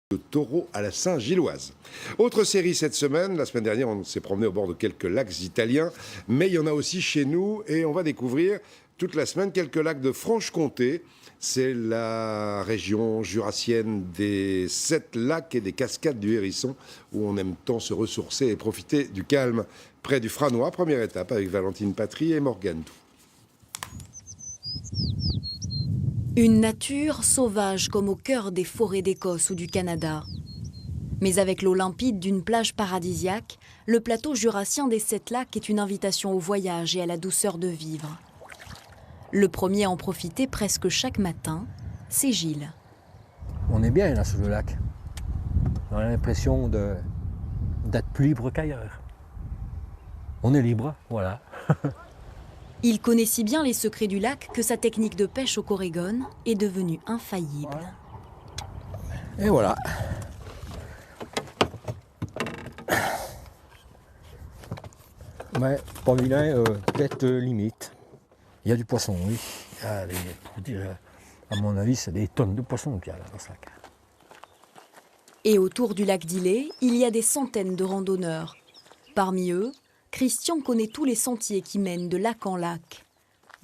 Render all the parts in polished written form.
de taureau à la Saint-Gilloise. Autre série cette semaine, la semaine dernière on s'est promené au bord de quelques lacs italiens, mais il y en a aussi chez nous et on va découvrir toute la semaine quelques lacs de Franche-Comté. C'est la région jurassienne des 7 lacs et des cascades du Hérisson où on aime tant se ressourcer et profiter du calme près du Franois. Première étape avec Valentine Patry et Morgane Doux. Une nature sauvage comme au cœur des forêts d'Écosse ou du Canada. Mais avec l'eau limpide d'une plage paradisiaque, le plateau jurassien des 7 lacs est une invitation au voyage et à la douceur de vivre. Le premier à en profiter presque chaque matin, c'est Gilles. On est bien là sur le lac. On a l'impression d'être plus libre qu'ailleurs. On est libre, voilà. Il connaît si bien les secrets du lac que sa technique de pêche au corrigone est devenue infaillible. Et voilà. Mais pas vilain, peut-être limite. Il y a du poisson, oui. À mon avis, c'est des tonnes de poissons qu'il y a là dans ce lac. Et autour du lac d'Illé, il y a des centaines de randonneurs. Parmi eux, Christian connaît tous les sentiers qui mènent de lac en lac.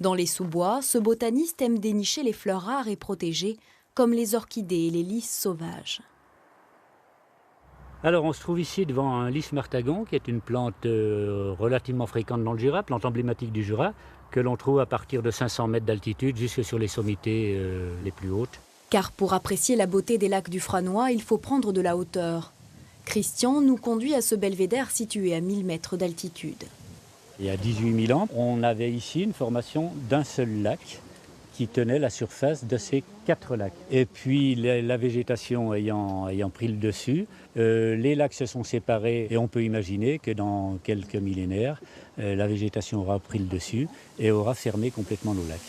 Dans les sous-bois, ce botaniste aime dénicher les fleurs rares et protégées, comme les orchidées et les lys sauvages. Alors on se trouve ici devant un lys martagon, qui est une plante relativement fréquente dans le Jura, plante emblématique du Jura, que l'on trouve à partir de 500 mètres d'altitude jusque sur les sommités les plus hautes. Car pour apprécier la beauté des lacs du Franois, il faut prendre de la hauteur. Christian nous conduit à ce belvédère situé à 1000 mètres d'altitude. Il y a 18 000 ans, on avait ici une formation d'un seul lac qui tenait la surface de ces 4 lacs. Et puis la végétation ayant pris le dessus, les lacs se sont séparés et on peut imaginer que dans quelques millénaires, la végétation aura pris le dessus et aura fermé complètement nos lacs.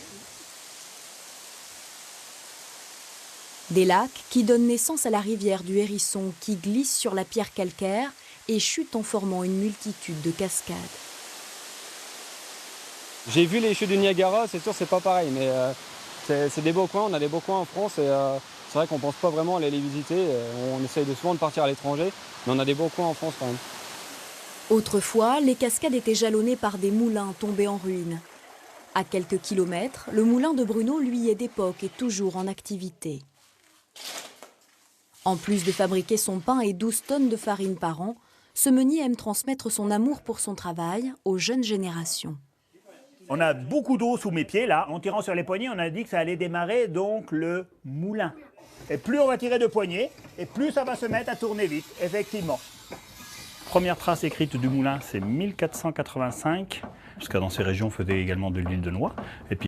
Des lacs qui donnent naissance à la rivière du Hérisson qui glisse sur la pierre calcaire et chute en formant une multitude de cascades. J'ai vu les chutes du Niagara, c'est sûr c'est pas pareil, mais c'est des beaux coins, on a des beaux coins en France et c'est vrai qu'on pense pas vraiment aller les visiter, on essaye souvent de partir à l'étranger, mais on a des beaux coins en France quand même. Autrefois, les cascades étaient jalonnées par des moulins tombés en ruine. À quelques kilomètres, le moulin de Bruno, lui, est d'époque et toujours en activité. En plus de fabriquer son pain et 12 tonnes de farine par an, ce meunier aime transmettre son amour pour son travail aux jeunes générations. On a beaucoup d'eau sous mes pieds, là. En tirant sur les poignées, on a dit que ça allait démarrer donc le moulin. Et plus on va tirer de poignées, et plus ça va se mettre à tourner vite, effectivement. Première trace écrite du moulin, c'est 1485, parce que dans ces régions, on faisait également de l'huile de noix. Et puis